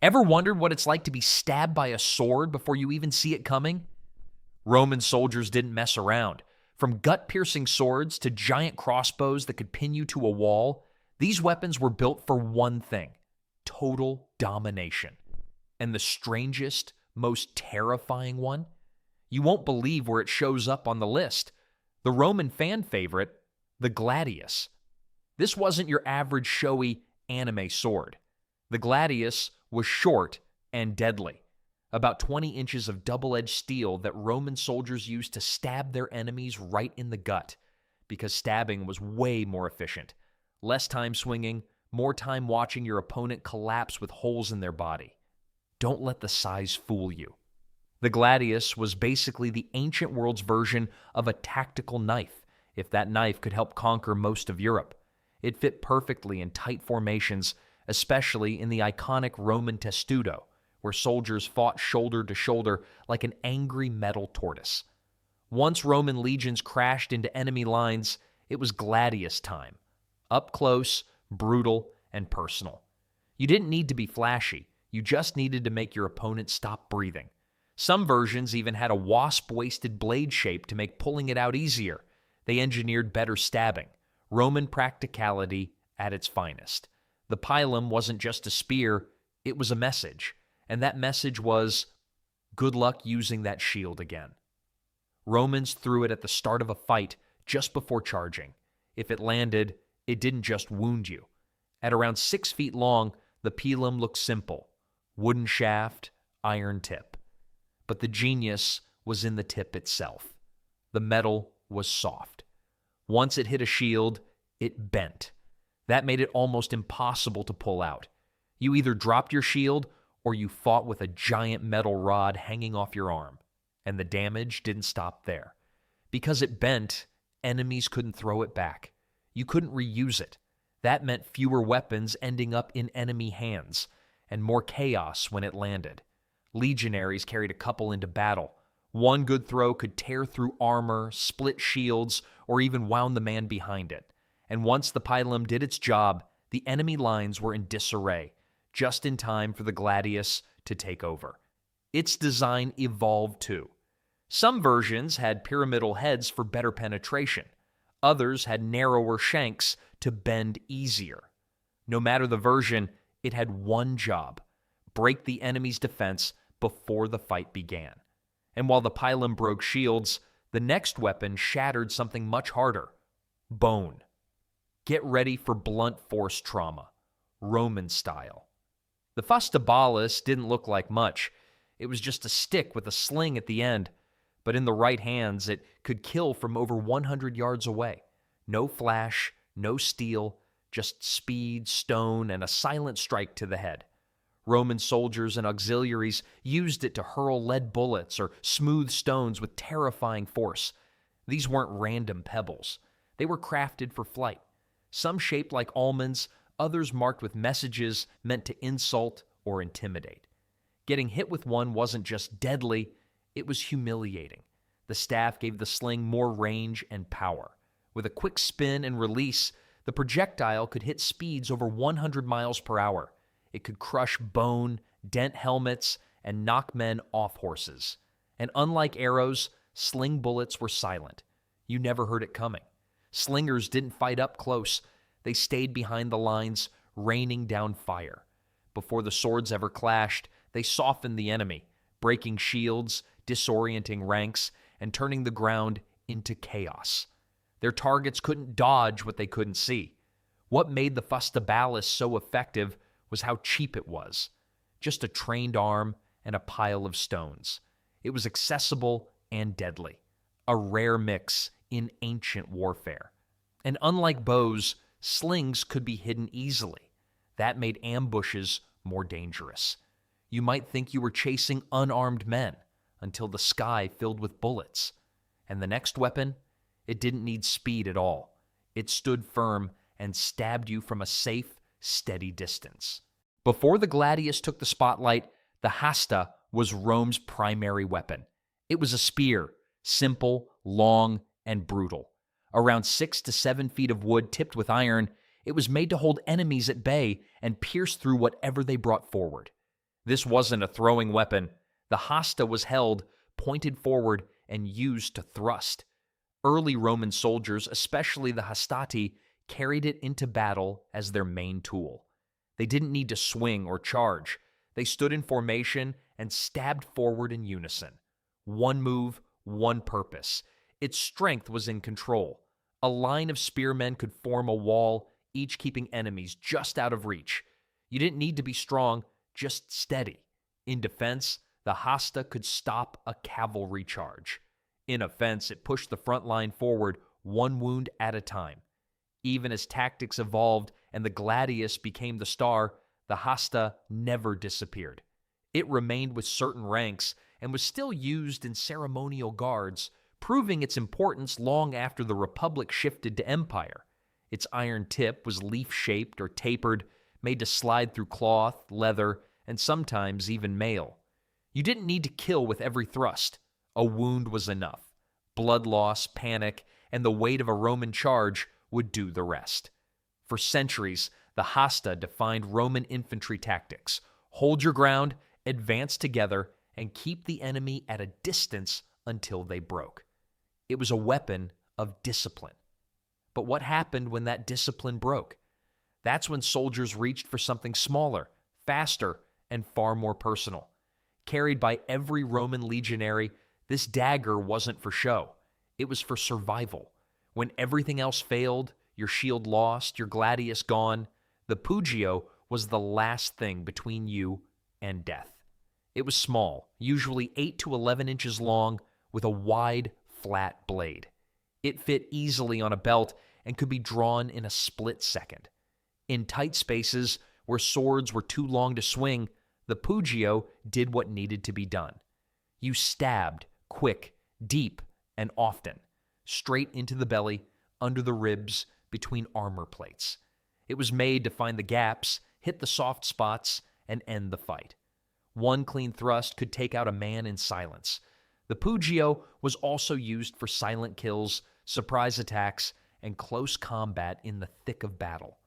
Ever wondered what it's like to be stabbed by a sword before you even see it coming? Roman soldiers didn't mess around. From gut-piercing swords to giant crossbows that could pin you to a wall, these weapons were built for one thing: total domination. And the strangest, most terrifying one? You won't believe where it shows up on the list. The Roman fan favorite, the Gladius. This wasn't your average showy anime sword. The Gladius was short and deadly. About 20 inches of double-edged steel that Roman soldiers used to stab their enemies right in the gut, because stabbing was way more efficient. Less time swinging, more time watching your opponent collapse with holes in their body. Don't let the size fool you. The Gladius was basically the ancient world's version of a tactical knife, if that knife could help conquer most of Europe. It fit perfectly in tight formations, especially in the iconic Roman testudo, where soldiers fought shoulder to shoulder like an angry metal tortoise. Once Roman legions crashed into enemy lines, it was Gladius time. Up close, brutal, and personal. You didn't need to be flashy. You just needed to make your opponent stop breathing. Some versions even had a wasp-waisted blade shape to make pulling it out easier. They engineered better stabbing. Roman practicality at its finest. The pilum wasn't just a spear, it was a message. And that message was, good luck using that shield again. Romans threw it at the start of a fight just before charging. If it landed, it didn't just wound you. At around 6 feet long, the pilum looked simple. Wooden shaft, iron tip. But the genius was in the tip itself. The metal was soft. Once it hit a shield, it bent. That made it almost impossible to pull out. You either dropped your shield or you fought with a giant metal rod hanging off your arm. And the damage didn't stop there. Because it bent, enemies couldn't throw it back. You couldn't reuse it. That meant fewer weapons ending up in enemy hands, and more chaos when it landed. Legionaries carried a couple into battle. One good throw could tear through armor, split shields, or even wound the man behind it. And once the pilum did its job, the enemy lines were in disarray, just in time for the Gladius to take over. Its design evolved too. Some versions had pyramidal heads for better penetration. Others had narrower shanks to bend easier. No matter the version, it had one job: break the enemy's defense before the fight began. And while the pilum broke shields, the next weapon shattered something much harder: bone. Get ready for blunt force trauma, Roman style. The Fustabalis didn't look like much. It was just a stick with a sling at the end, but in the right hands, it could kill from over 100 yards away. No flash, no steel, just speed, stone, and a silent strike to the head. Roman soldiers and auxiliaries used it to hurl lead bullets or smooth stones with terrifying force. These weren't random pebbles. They were crafted for flight. Some shaped like almonds, others marked with messages meant to insult or intimidate. Getting hit with one wasn't just deadly, it was humiliating. The staff gave the sling more range and power. With a quick spin and release, the projectile could hit speeds over 100 miles per hour. It could crush bone, dent helmets, and knock men off horses. And unlike arrows, sling bullets were silent. You never heard it coming. Slingers didn't fight up close. They stayed behind the lines, raining down fire. Before the swords ever clashed, they softened the enemy, breaking shields, disorienting ranks, and turning the ground into chaos. Their targets couldn't dodge what they couldn't see. What made the Fustabalis so effective was how cheap it was. Just a trained arm and a pile of stones. It was accessible and deadly. A rare mix in ancient warfare. And unlike bows, slings could be hidden easily. That made ambushes more dangerous. You might think you were chasing unarmed men until the sky filled with bullets. And the next weapon? It didn't need speed at all. It stood firm and stabbed you from a safe, steady distance. Before the Gladius took the spotlight, the Hasta was Rome's primary weapon. It was a spear, simple, long, and brutal. Around 6 to 7 feet of wood tipped with iron, it was made to hold enemies at bay and pierce through whatever they brought forward. This wasn't a throwing weapon. The hasta was held, pointed forward, and used to thrust. Early Roman soldiers, especially the hastati, carried it into battle as their main tool. They didn't need to swing or charge. They stood in formation and stabbed forward in unison. One move, one purpose. Its strength was in control. A line of spearmen could form a wall, each keeping enemies just out of reach. You didn't need to be strong, just steady. In defense, the hasta could stop a cavalry charge. In offense, it pushed the front line forward, one wound at a time. Even as tactics evolved and the Gladius became the star, the hasta never disappeared. It remained with certain ranks and was still used in ceremonial guards, proving its importance long after the Republic shifted to empire. Its iron tip was leaf-shaped or tapered, made to slide through cloth, leather, and sometimes even mail. You didn't need to kill with every thrust. A wound was enough. Blood loss, panic, and the weight of a Roman charge would do the rest. For centuries, the hasta defined Roman infantry tactics. Hold your ground, advance together, and keep the enemy at a distance until they broke. It was a weapon of discipline. But what happened when that discipline broke? That's when soldiers reached for something smaller, faster, and far more personal. Carried by every Roman legionary, this dagger wasn't for show. It was for survival. When everything else failed, your shield lost, your gladius gone, the Puio was the last thing between you and death. It was small, usually 8 to 11 inches long, with a wide, flat blade. It fit easily on a belt and could be drawn in a split second. In tight spaces where swords were too long to swing, the Puio did what needed to be done. You stabbed, quick, deep, and often, straight into the belly, under the ribs, between armor plates. It was made to find the gaps, hit the soft spots, and end the fight. One clean thrust could take out a man in silence. The Puio was also used for silent kills, surprise attacks, and close combat in the thick of battle.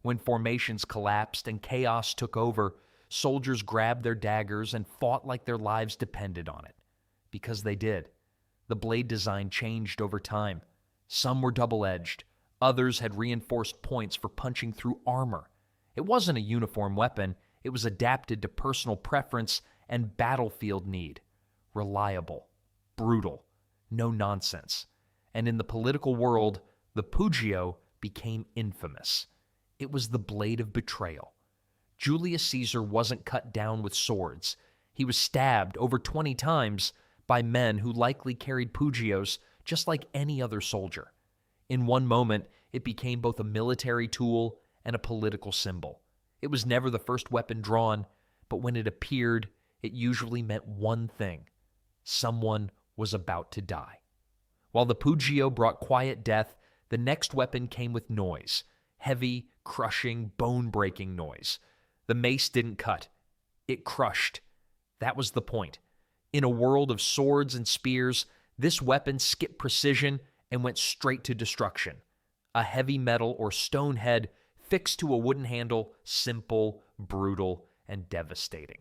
When formations collapsed and chaos took over, soldiers grabbed their daggers and fought like their lives depended on it. Because they did. The blade design changed over time. Some were double-edged. Others had reinforced points for punching through armor. It wasn't a uniform weapon. It was adapted to personal preference and battlefield need. Reliable, brutal, no nonsense. And in the political world, the Puio became infamous. It was the blade of betrayal. Julius Caesar wasn't cut down with swords. He was stabbed over 20 times by men who likely carried Puios just like any other soldier. In one moment, it became both a military tool and a political symbol. It was never the first weapon drawn, but when it appeared, it usually meant one thing: someone was about to die. While the Puio brought quiet death, the next weapon came with noise. Heavy, crushing, bone-breaking noise. The mace didn't cut. It crushed. That was the point. In a world of swords and spears, this weapon skipped precision and went straight to destruction. A heavy metal or stone head fixed to a wooden handle, simple, brutal, and devastating.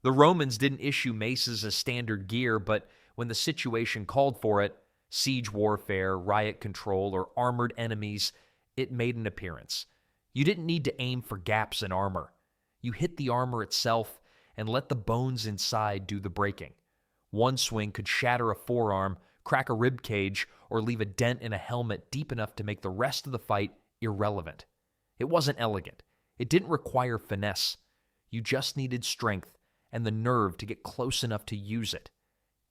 The Romans didn't issue maces as standard gear, but when the situation called for it, siege warfare, riot control, or armored enemies, it made an appearance. You didn't need to aim for gaps in armor. You hit the armor itself and let the bones inside do the breaking. One swing could shatter a forearm, crack a rib cage, or leave a dent in a helmet deep enough to make the rest of the fight irrelevant. It wasn't elegant. It didn't require finesse. You just needed strength and the nerve to get close enough to use it.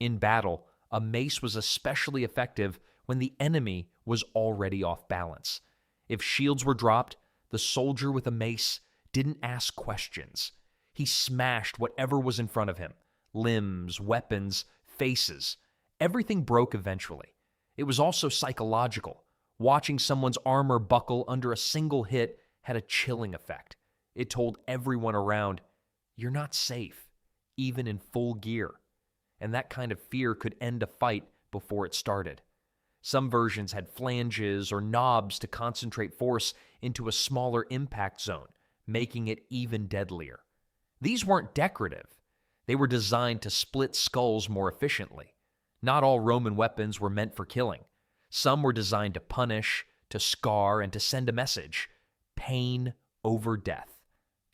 In battle, a mace was especially effective when the enemy was already off balance. If shields were dropped, the soldier with a mace didn't ask questions. He smashed whatever was in front of him. Limbs, weapons, faces. Everything broke eventually. It was also psychological. Watching someone's armor buckle under a single hit had a chilling effect. It told everyone around, you're not safe, even in full gear. And that kind of fear could end a fight before it started. Some versions had flanges or knobs to concentrate force into a smaller impact zone, making it even deadlier. These weren't decorative. They were designed to split skulls more efficiently. Not all Roman weapons were meant for killing. Some were designed to punish, to scar, and to send a message: pain over death.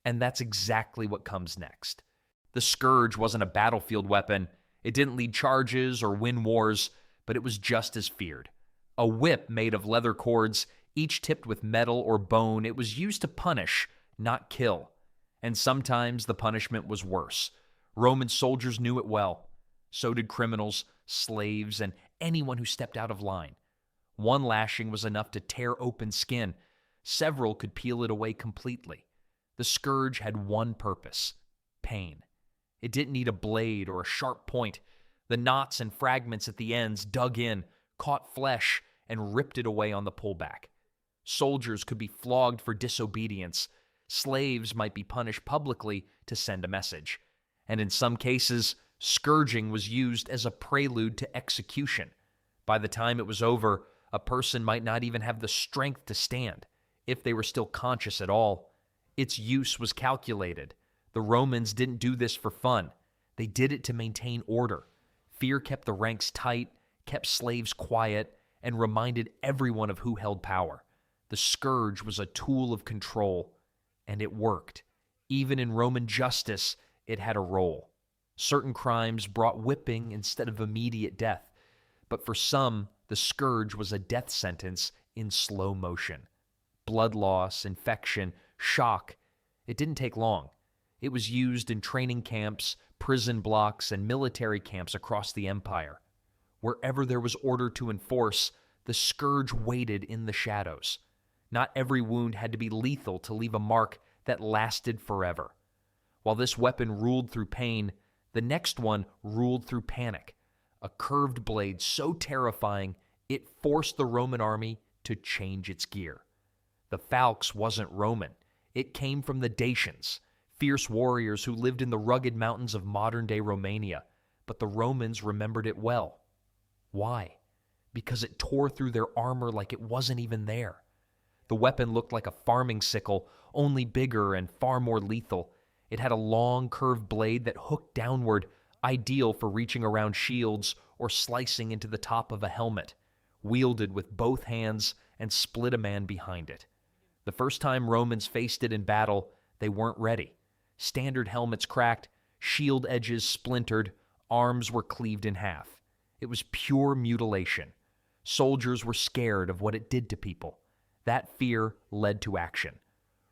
And that's exactly what comes next. The scourge wasn't a battlefield weapon. It didn't lead charges or win wars, but it was just as feared. A whip made of leather cords, each tipped with metal or bone. It was used to punish, not kill. And sometimes the punishment was worse. Roman soldiers knew it well. So did criminals, slaves, and anyone who stepped out of line. One lashing was enough to tear open skin. Several could peel it away completely. The scourge had one purpose: pain. It didn't need a blade or a sharp point. The knots and fragments at the ends dug in, caught flesh, and ripped it away on the pullback. Soldiers could be flogged for disobedience. Slaves might be punished publicly to send a message. And in some cases, scourging was used as a prelude to execution. By the time it was over, a person might not even have the strength to stand, if they were still conscious at all. Its use was calculated. The Romans didn't do this for fun. They did it to maintain order. Fear kept the ranks tight, kept slaves quiet, and reminded everyone of who held power. The scourge was a tool of control, and it worked. Even in Roman justice, it had a role. Certain crimes brought whipping instead of immediate death, but for some, the scourge was a death sentence in slow motion. Blood loss, infection, shock. It didn't take long. It was used in training camps, prison blocks, and military camps across the empire. Wherever there was order to enforce, the scourge waited in the shadows. Not every wound had to be lethal to leave a mark that lasted forever. While this weapon ruled through pain, the next one ruled through panic. A curved blade so terrifying, it forced the Roman army to change its gear. The falx wasn't Roman. It came from the Dacians, fierce warriors who lived in the rugged mountains of modern-day Romania, but the Romans remembered it well. Why? Because it tore through their armor like it wasn't even there. The weapon looked like a farming sickle, only bigger and far more lethal. It had a long, curved blade that hooked downward, ideal for reaching around shields or slicing into the top of a helmet. Wielded with both hands and split a man behind it. The first time Romans faced it in battle, they weren't ready. Standard helmets cracked, shield edges splintered, arms were cleaved in half. It was pure mutilation. Soldiers were scared of what it did to people. That fear led to action.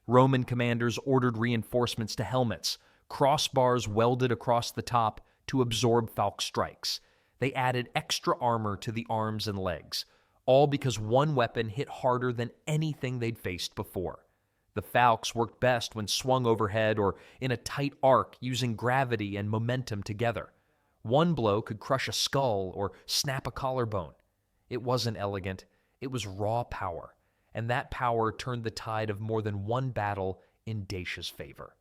Roman commanders ordered reinforcements to helmets, crossbars welded across the top to absorb falx strikes. They added extra armor to the arms and legs, all because one weapon hit harder than anything they'd faced before. The falx worked best when swung overhead or in a tight arc using gravity and momentum together. One blow could crush a skull or snap a collarbone. It wasn't elegant, it was raw power, and that power turned the tide of more than one battle in Dacia's favor.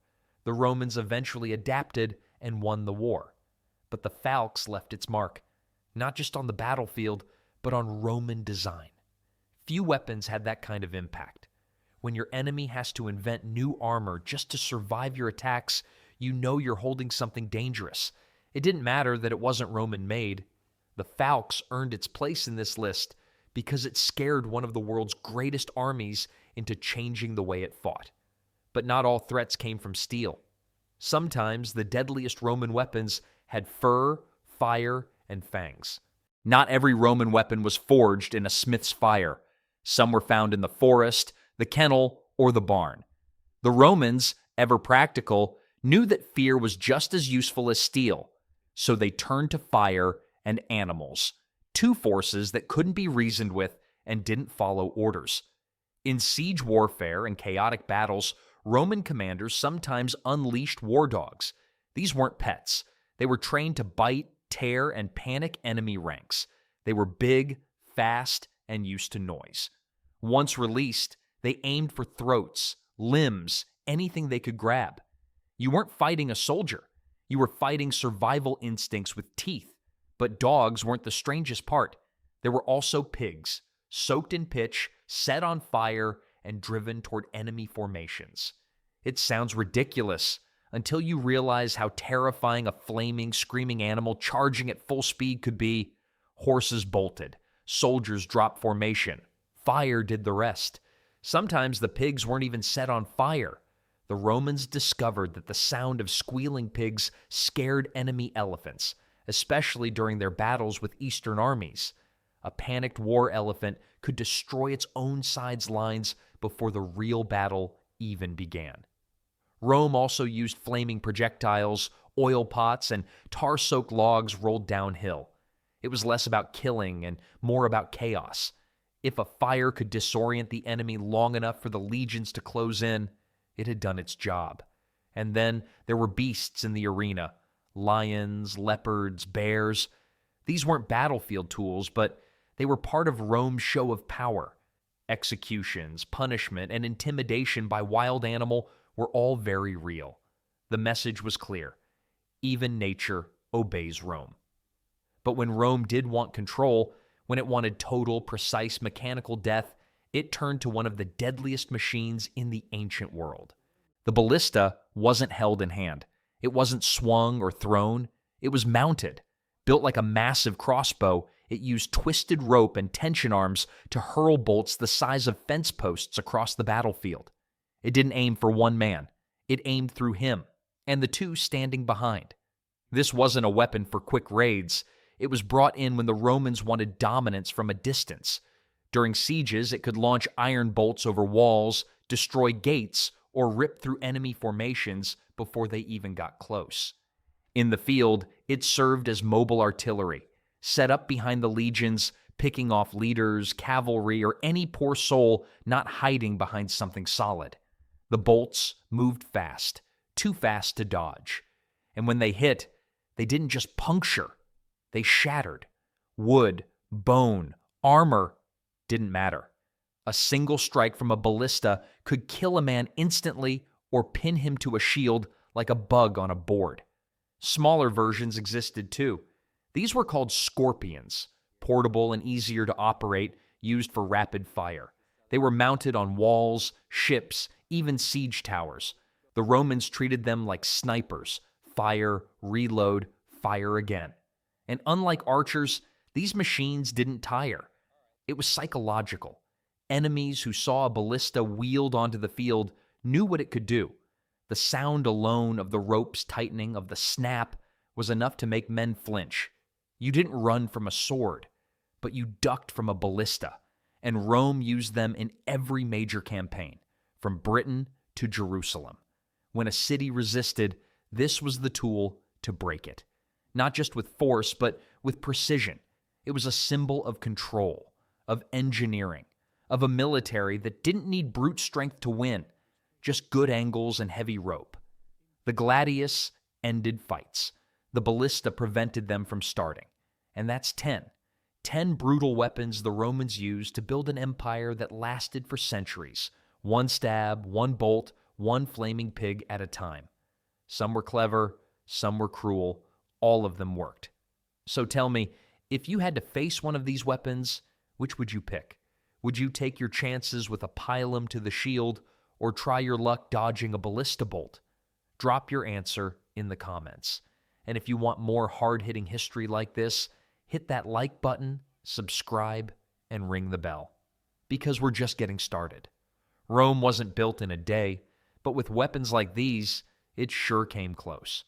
The Romans eventually adapted and won the war. But the falx left its mark, not just on the battlefield, but on Roman design. Few weapons had that kind of impact. When your enemy has to invent new armor just to survive your attacks, you know you're holding something dangerous. It didn't matter that it wasn't Roman-made. The falx earned its place in this list because it scared one of the world's greatest armies into changing the way it fought. But not all threats came from steel. Sometimes the deadliest Roman weapons had fur, fire, and fangs. Not every Roman weapon was forged in a smith's fire. Some were found in the forest, the kennel, or the barn. The Romans, ever practical, knew that fear was just as useful as steel, so they turned to fire and animals, two forces that couldn't be reasoned with and didn't follow orders. In siege warfare and chaotic battles, Roman commanders sometimes unleashed war dogs. These weren't pets. They were trained to bite, tear, and panic enemy ranks. They were big, fast, and used to noise. Once released, they aimed for throats, limbs, anything they could grab. You weren't fighting a soldier. You were fighting survival instincts with teeth. But dogs weren't the strangest part. There were also pigs, soaked in pitch, set on fire, and driven toward enemy formations. It sounds ridiculous until you realize how terrifying a flaming, screaming animal charging at full speed could be. Horses bolted. Soldiers dropped formation. Fire did the rest. Sometimes the pigs weren't even set on fire. The Romans discovered that the sound of squealing pigs scared enemy elephants, especially during their battles with Eastern armies. A panicked war elephant could destroy its own side's lines before the real battle even began. Rome also used flaming projectiles, oil pots, and tar-soaked logs rolled downhill. It was less about killing and more about chaos. If a fire could disorient the enemy long enough for the legions to close in, it had done its job. And then there were beasts in the arena. Lions, leopards, bears. These weren't battlefield tools, but they were part of Rome's show of power. Executions, punishment, and intimidation by wild animal were all very real. The message was clear. Even nature obeys Rome. But when Rome did want control, when it wanted total, precise mechanical death, it turned to one of the deadliest machines in the ancient world. The ballista wasn't held in hand. It wasn't swung or thrown. It was mounted. Built like a massive crossbow, it used twisted rope and tension arms to hurl bolts the size of fence posts across the battlefield. It didn't aim for one man. It aimed through him, and the two standing behind. This wasn't a weapon for quick raids. It was brought in when the Romans wanted dominance from a distance. During sieges, it could launch iron bolts over walls, destroy gates, or rip through enemy formations before they even got close. In the field, it served as mobile artillery, set up behind the legions, picking off leaders, cavalry, or any poor soul not hiding behind something solid. The bolts moved fast, too fast to dodge. And when they hit, they didn't just puncture, they shattered. Wood, bone, armor didn't matter. A single strike from a ballista could kill a man instantly or pin him to a shield like a bug on a board. Smaller versions existed too. These were called scorpions, portable and easier to operate, used for rapid fire. They were mounted on walls, ships, even siege towers. The Romans treated them like snipers: fire, reload, fire again. And unlike archers, these machines didn't tire. It was psychological. Enemies who saw a ballista wheeled onto the field knew what it could do. The sound alone of the ropes tightening, of the snap, was enough to make men flinch. You didn't run from a sword, but you ducked from a ballista, and Rome used them in every major campaign, from Britain to Jerusalem. When a city resisted, this was the tool to break it. Not just with force, but with precision. It was a symbol of control, of engineering, of a military that didn't need brute strength to win, just good angles and heavy rope. The Gladius ended fights. The ballista prevented them from starting. And that's 10. 10 brutal weapons the Romans used to build an empire that lasted for centuries. One stab, one bolt, one flaming pig at a time. Some were clever, some were cruel. All of them worked. So tell me, if you had to face one of these weapons, which would you pick? Would you take your chances with a pilum to the shield, or try your luck dodging a ballista bolt? Drop your answer in the comments. And if you want more hard-hitting history like this, hit that like button, subscribe, and ring the bell. Because we're just getting started. Rome wasn't built in a day, but with weapons like these, it sure came close.